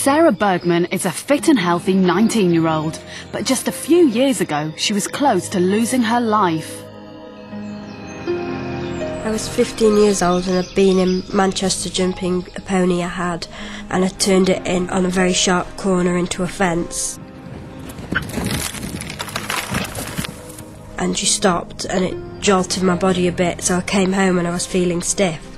Sarah Burgman is a fit and healthy 19-year-old, but just a few years ago she was close to losing her life. I was 15 years old and I'd been in Manchester jumping a pony I had, and I turned it in on a very sharp corner into a fence. And she stopped and it jolted my body a bit, so I came home and I was feeling stiff.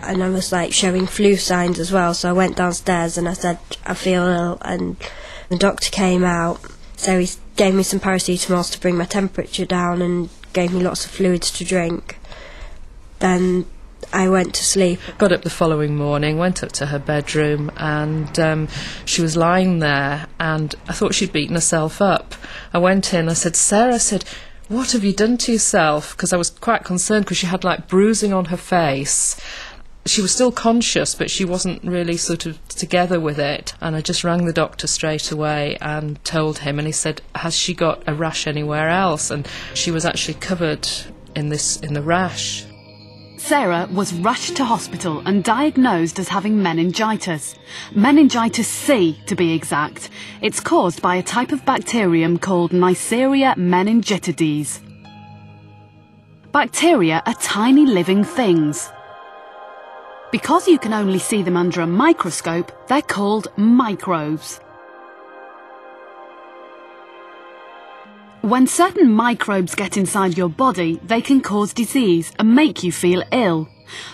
And I was like showing flu signs as well, so I went downstairs and I said, I feel ill, and the doctor came out, so he gave me some paracetamol to bring my temperature down and gave me lots of fluids to drink. Then I went to sleep. Got up the following morning, went up to her bedroom, and she was lying there, and I thought she'd beaten herself up. I went in, I said, Sarah, I said, what have you done to yourself? Because I was quite concerned because she had like bruising on her face. She was still conscious, but she wasn't really sort of together with it. And I just rang the doctor straight away and told him, and he said, has she got a rash anywhere else? And she was actually covered in the rash. Sarah was rushed to hospital and diagnosed as having meningitis. Meningitis C, to be exact. It's caused by a type of bacterium called Neisseria meningitidis. Bacteria are tiny living things. Because you can only see them under a microscope, they're called microbes. When certain microbes get inside your body, they can cause disease and make you feel ill.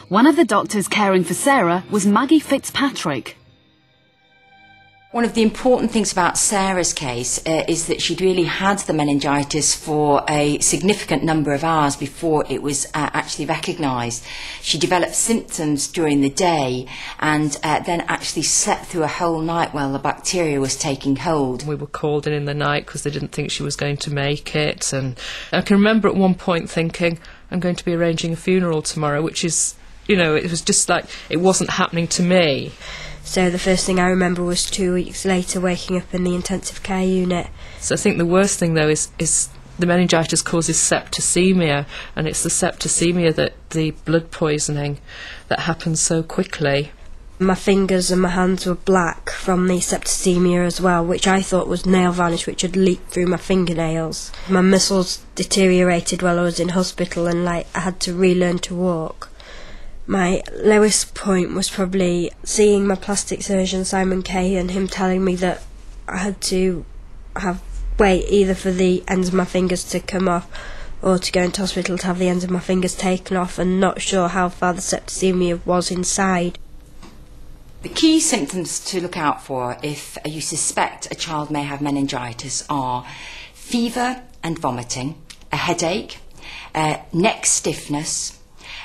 One of the doctors caring for Sarah was Maggie Fitzpatrick. One of the important things about Sarah's case is that she'd really had the meningitis for a significant number of hours before it was actually recognised. She developed symptoms during the day and then actually slept through a whole night while the bacteria was taking hold. We were called in the night because they didn't think she was going to make it, and I can remember at one point thinking, I'm going to be arranging a funeral tomorrow, which is, you know, it was just like, it wasn't happening to me. So the first thing I remember was 2 weeks later waking up in the intensive care unit. So I think the worst thing though is the meningitis causes septicemia, and it's the septicemia that the blood poisoning that happens so quickly. My fingers and my hands were black from the septicemia as well, which I thought was nail varnish which had leaked through my fingernails. My muscles deteriorated while I was in hospital, and I had to relearn to walk. My lowest point was probably seeing my plastic surgeon Simon Kay and him telling me that I had to wait either for the ends of my fingers to come off or to go into hospital to have the ends of my fingers taken off, and not sure how far the septicemia was inside. The key symptoms to look out for if you suspect a child may have meningitis are fever and vomiting, a headache, neck stiffness,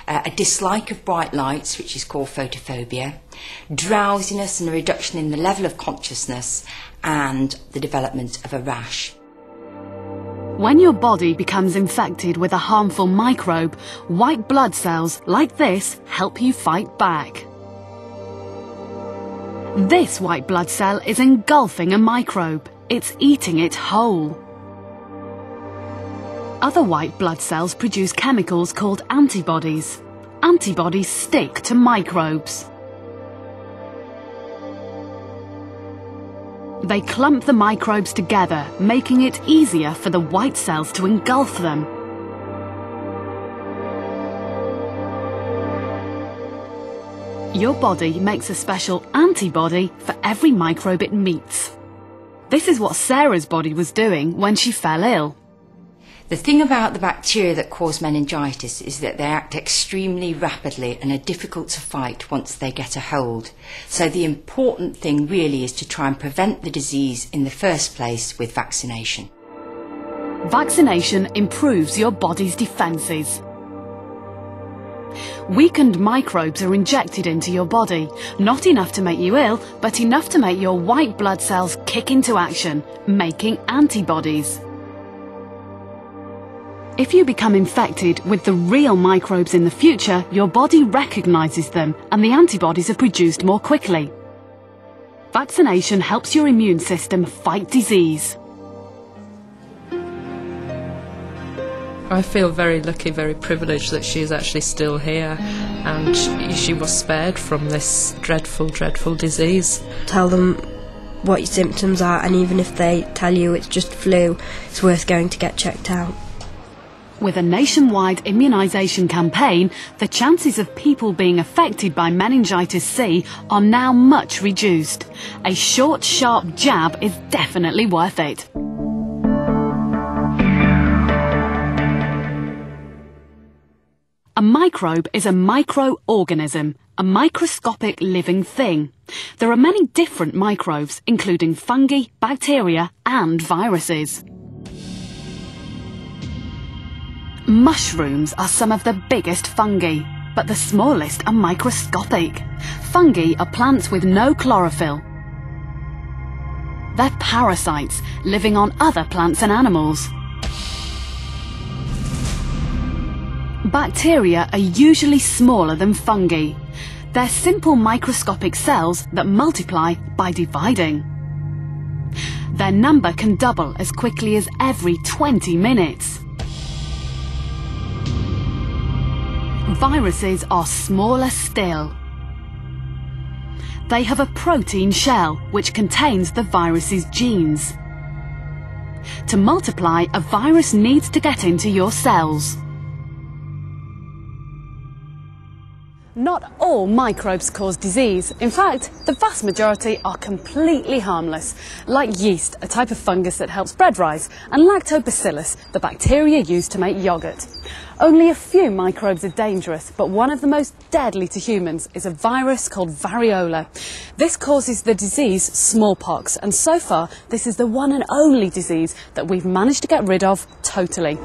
a dislike of bright lights, which is called photophobia, drowsiness and a reduction in the level of consciousness, and the development of a rash. When your body becomes infected with a harmful microbe, white blood cells like this help you fight back. This white blood cell is engulfing a microbe. It's eating it whole. Other white blood cells produce chemicals called antibodies. Antibodies stick to microbes. They clump the microbes together, making it easier for the white cells to engulf them. Your body makes a special antibody for every microbe it meets. This is what Sarah's body was doing when she fell ill. The thing about the bacteria that cause meningitis is that they act extremely rapidly and are difficult to fight once they get a hold. So the important thing really is to try and prevent the disease in the first place with vaccination. Vaccination improves your body's defences. Weakened microbes are injected into your body, not enough to make you ill, but enough to make your white blood cells kick into action, making antibodies. If you become infected with the real microbes in the future, your body recognises them and the antibodies are produced more quickly. Vaccination helps your immune system fight disease. I feel very lucky, very privileged that she is actually still here, and she was spared from this dreadful, dreadful disease. Tell them what your symptoms are, and even if they tell you it's just flu, it's worth going to get checked out. With a nationwide immunisation campaign, the chances of people being affected by meningitis C are now much reduced. A short, sharp jab is definitely worth it. A microbe is a microorganism, a microscopic living thing. There are many different microbes, including fungi, bacteria and viruses. Mushrooms are some of the biggest fungi, but the smallest are microscopic. Fungi are plants with no chlorophyll. They're parasites, living on other plants and animals. Bacteria are usually smaller than fungi. They're simple microscopic cells that multiply by dividing. Their number can double as quickly as every 20 minutes. Viruses are smaller still. They have a protein shell which contains the virus's genes. To multiply, a virus needs to get into your cells. Not all microbes cause disease. In fact, the vast majority are completely harmless, like yeast, a type of fungus that helps bread rise, and lactobacillus, the bacteria used to make yoghurt. Only a few microbes are dangerous, but one of the most deadly to humans is a virus called variola. This causes the disease smallpox, and so far this is the one and only disease that we've managed to get rid of totally.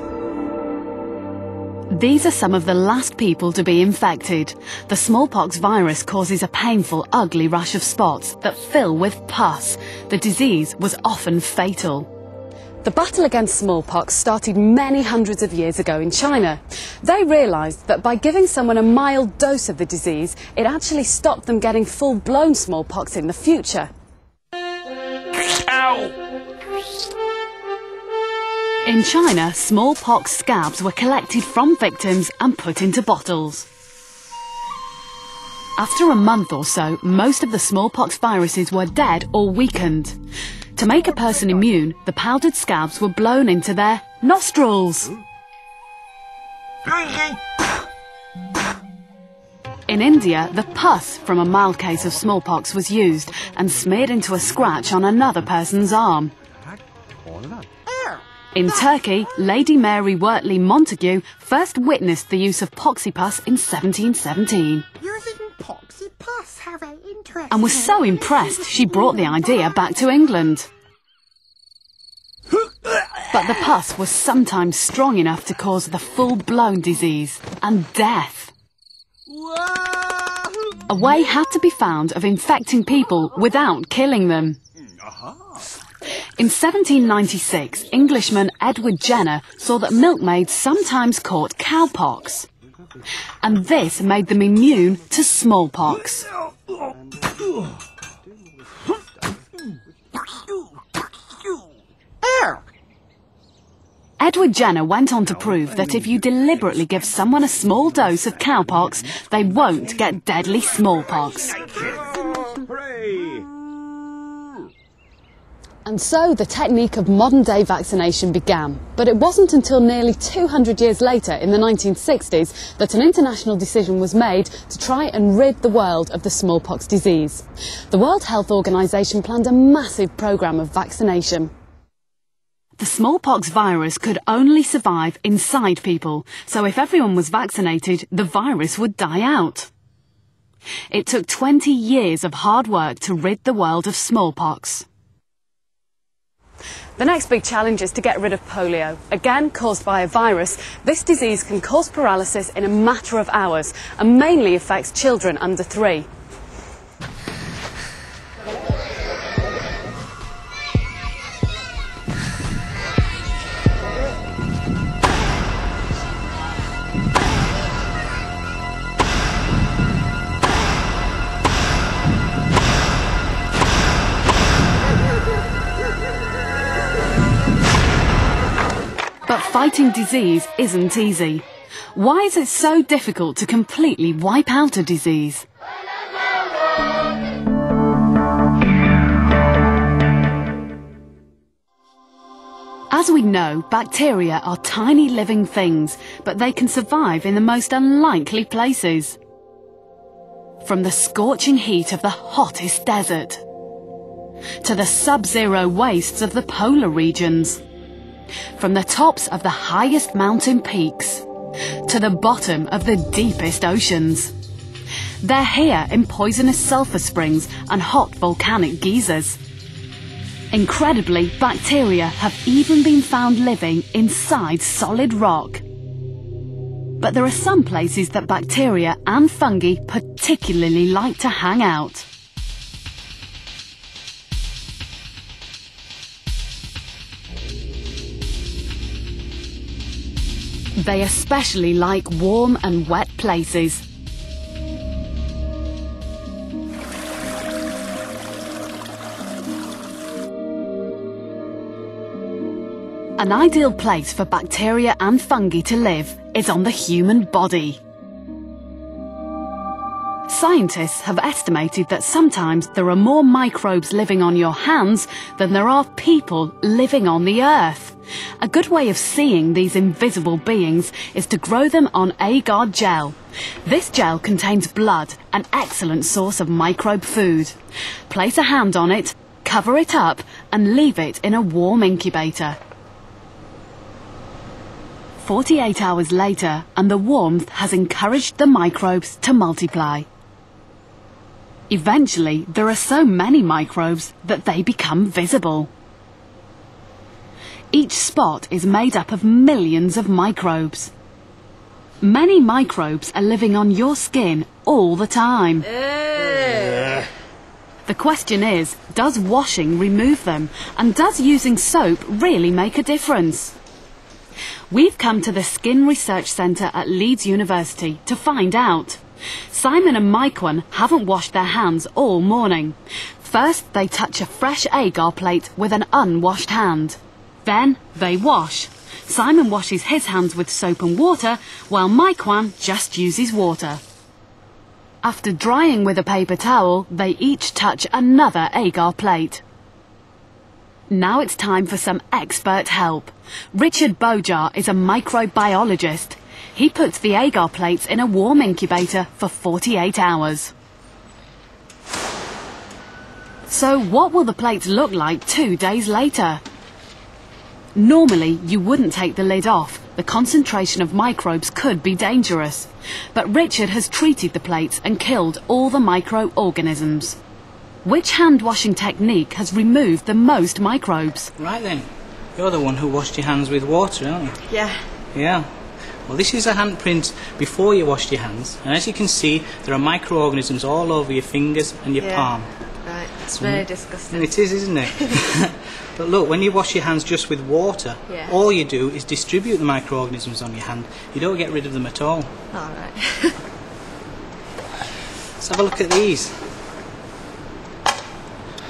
These are some of the last people to be infected. The smallpox virus causes a painful, ugly rash of spots that fill with pus. The disease was often fatal. The battle against smallpox started many hundreds of years ago in China. They realised that by giving someone a mild dose of the disease, it actually stopped them getting full-blown smallpox in the future. Ow! In China, smallpox scabs were collected from victims and put into bottles. After a month or so, most of the smallpox viruses were dead or weakened. To make a person immune, the powdered scabs were blown into their nostrils. In India, the pus from a mild case of smallpox was used and smeared into a scratch on another person's arm. In Turkey, Lady Mary Wortley Montagu first witnessed the use of poxypus in 1717. Using poxypus, how very interesting. And was so impressed she brought the idea back to England. But the pus was sometimes strong enough to cause the full-blown disease and death. A way had to be found of infecting people without killing them. In 1796, Englishman Edward Jenner saw that milkmaids sometimes caught cowpox, and this made them immune to smallpox. Edward Jenner went on to prove that if you deliberately give someone a small dose of cowpox, they won't get deadly smallpox. And so the technique of modern-day vaccination began. But it wasn't until nearly 200 years later, in the 1960s, that an international decision was made to try and rid the world of the smallpox disease. The World Health Organization planned a massive programme of vaccination. The smallpox virus could only survive inside people, so if everyone was vaccinated, the virus would die out. It took 20 years of hard work to rid the world of smallpox. The next big challenge is to get rid of polio. Again, caused by a virus, this disease can cause paralysis in a matter of hours and mainly affects children under 3. But fighting disease isn't easy. Why is it so difficult to completely wipe out a disease? As we know, bacteria are tiny living things, but they can survive in the most unlikely places. From the scorching heat of the hottest desert, to the sub-zero wastes of the polar regions, from the tops of the highest mountain peaks, to the bottom of the deepest oceans. They're here in poisonous sulfur springs and hot volcanic geysers. Incredibly, bacteria have even been found living inside solid rock. But there are some places that bacteria and fungi particularly like to hang out. They especially like warm and wet places. An ideal place for bacteria and fungi to live is on the human body. Scientists have estimated that sometimes there are more microbes living on your hands than there are people living on the earth. A good way of seeing these invisible beings is to grow them on agar gel. This gel contains blood, an excellent source of microbe food. Place a hand on it, cover it up, and leave it in a warm incubator. 48 hours later, and the warmth has encouraged the microbes to multiply. Eventually, there are so many microbes that they become visible. Each spot is made up of millions of microbes. Many microbes are living on your skin all the time. The question is, does washing remove them? And does using soap really make a difference? We've come to the Skin Research Centre at Leeds University to find out. Simon and Maikwan haven't washed their hands all morning. First, they touch a fresh agar plate with an unwashed hand. Then, they wash. Simon washes his hands with soap and water, while Maikwan just uses water. After drying with a paper towel, they each touch another agar plate. Now it's time for some expert help. Richard Bojar is a microbiologist. He puts the agar plates in a warm incubator for 48 hours. So what will the plates look like 2 days later? Normally, you wouldn't take the lid off. The concentration of microbes could be dangerous. But Richard has treated the plates and killed all the microorganisms. Which hand-washing technique has removed the most microbes? Right then, you're the one who washed your hands with water, aren't you? Yeah. Yeah. Well, this is a handprint before you washed your hands, and as you can see, there are microorganisms all over your fingers and your palm. Right, it's very disgusting. It is, isn't it? But look, when you wash your hands just with water, all you do is distribute the microorganisms on your hand. You don't get rid of them at all. Alright. Let's have a look at these.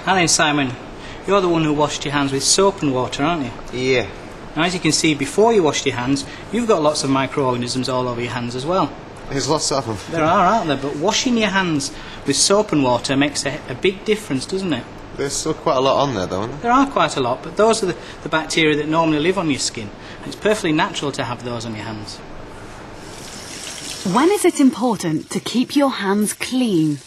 Now then, Simon, you're the one who washed your hands with soap and water, aren't you? Yeah. Now, as you can see, before you washed your hands, you've got lots of microorganisms all over your hands as well. There's lots of them. There are, aren't there? But washing your hands with soap and water makes a big difference, doesn't it? There's still quite a lot on there, though, aren't there? There are quite a lot, but those are the bacteria that normally live on your skin. And it's perfectly natural to have those on your hands. When is it important to keep your hands clean?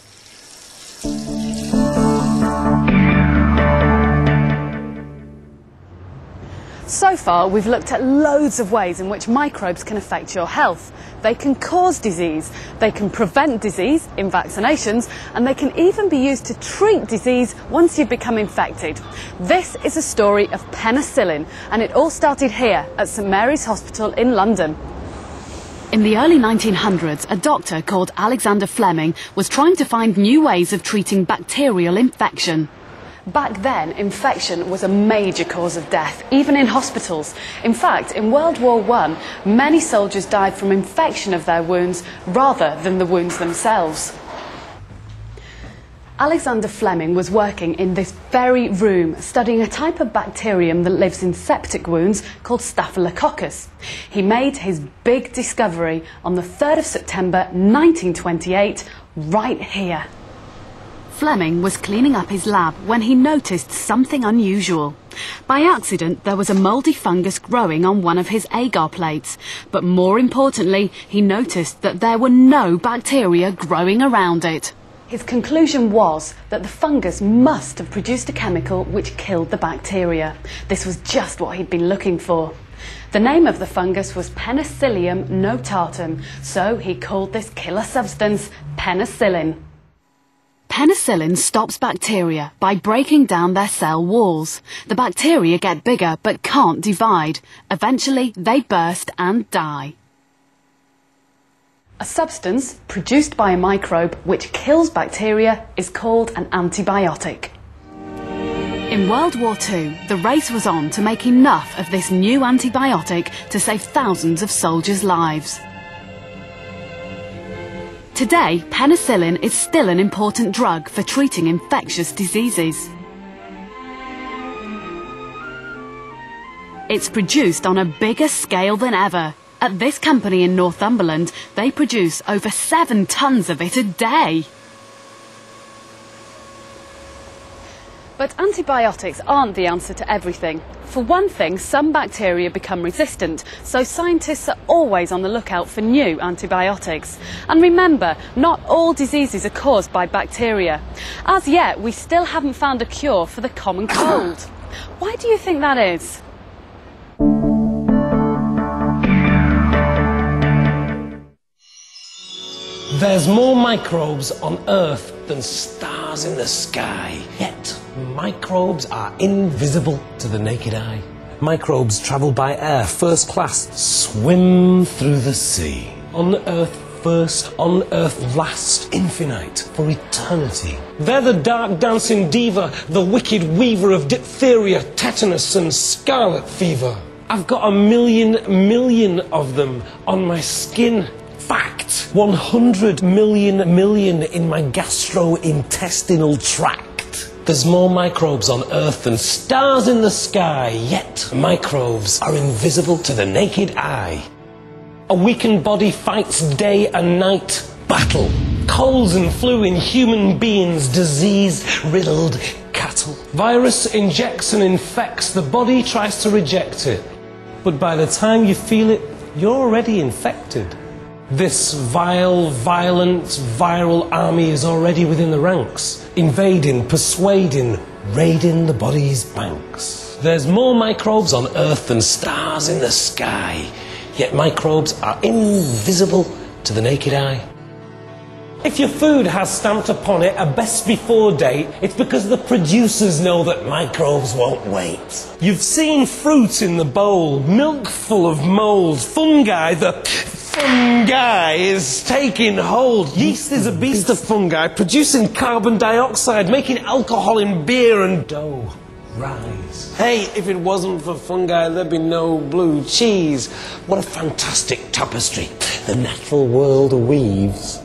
So far, we've looked at loads of ways in which microbes can affect your health. They can cause disease, they can prevent disease in vaccinations, and they can even be used to treat disease once you've become infected. This is a story of penicillin, and it all started here at St Mary's Hospital in London. In the early 1900s, a doctor called Alexander Fleming was trying to find new ways of treating bacterial infection. Back then, infection was a major cause of death, even in hospitals. In fact, in World War I, many soldiers died from infection of their wounds rather than the wounds themselves. Alexander Fleming was working in this very room, studying a type of bacterium that lives in septic wounds called Staphylococcus. He made his big discovery on the 3rd of September 1928, right here. Fleming was cleaning up his lab when he noticed something unusual. By accident, there was a mouldy fungus growing on one of his agar plates, but more importantly, he noticed that there were no bacteria growing around it. His conclusion was that the fungus must have produced a chemical which killed the bacteria. This was just what he'd been looking for. The name of the fungus was Penicillium notatum, so he called this killer substance penicillin. Penicillin stops bacteria by breaking down their cell walls. The bacteria get bigger but can't divide. Eventually, they burst and die. A substance produced by a microbe which kills bacteria is called an antibiotic. In World War II, the race was on to make enough of this new antibiotic to save thousands of soldiers' lives. Today, penicillin is still an important drug for treating infectious diseases. It's produced on a bigger scale than ever. At this company in Northumberland, they produce over 7 tons of it a day. But antibiotics aren't the answer to everything. For one thing, some bacteria become resistant, so scientists are always on the lookout for new antibiotics. And remember, not all diseases are caused by bacteria. As yet, we still haven't found a cure for the common cold. Why do you think that is? There's more microbes on Earth than stars in the sky, yet microbes are invisible to the naked eye. Microbes travel by air, first class, swim through the sea. On Earth first, on Earth last, infinite, for eternity. They're the dark dancing diva, the wicked weaver of diphtheria, tetanus and scarlet fever. I've got 1,000,000,000 of them on my skin. Fact, 100 million in my gastrointestinal tract. There's more microbes on Earth than stars in the sky, yet microbes are invisible to the naked eye. A weakened body fights day and night battle. Colds and flu in human beings, disease-riddled cattle. Virus injects and infects, the body tries to reject it. But by the time you feel it, you're already infected. This vile, violent, viral army is already within the ranks, invading, persuading, raiding the body's banks. There's more microbes on Earth than stars in the sky, yet microbes are invisible to the naked eye. If your food has stamped upon it a best before date, it's because the producers know that microbes won't wait. You've seen fruit in the bowl, milk full of mold, fungi, fungi is taking hold. Yeast is a beast of fungi, producing carbon dioxide, making alcohol in beer and dough rise. Hey, if it wasn't for fungi, there'd be no blue cheese. What a fantastic tapestry the natural world weaves.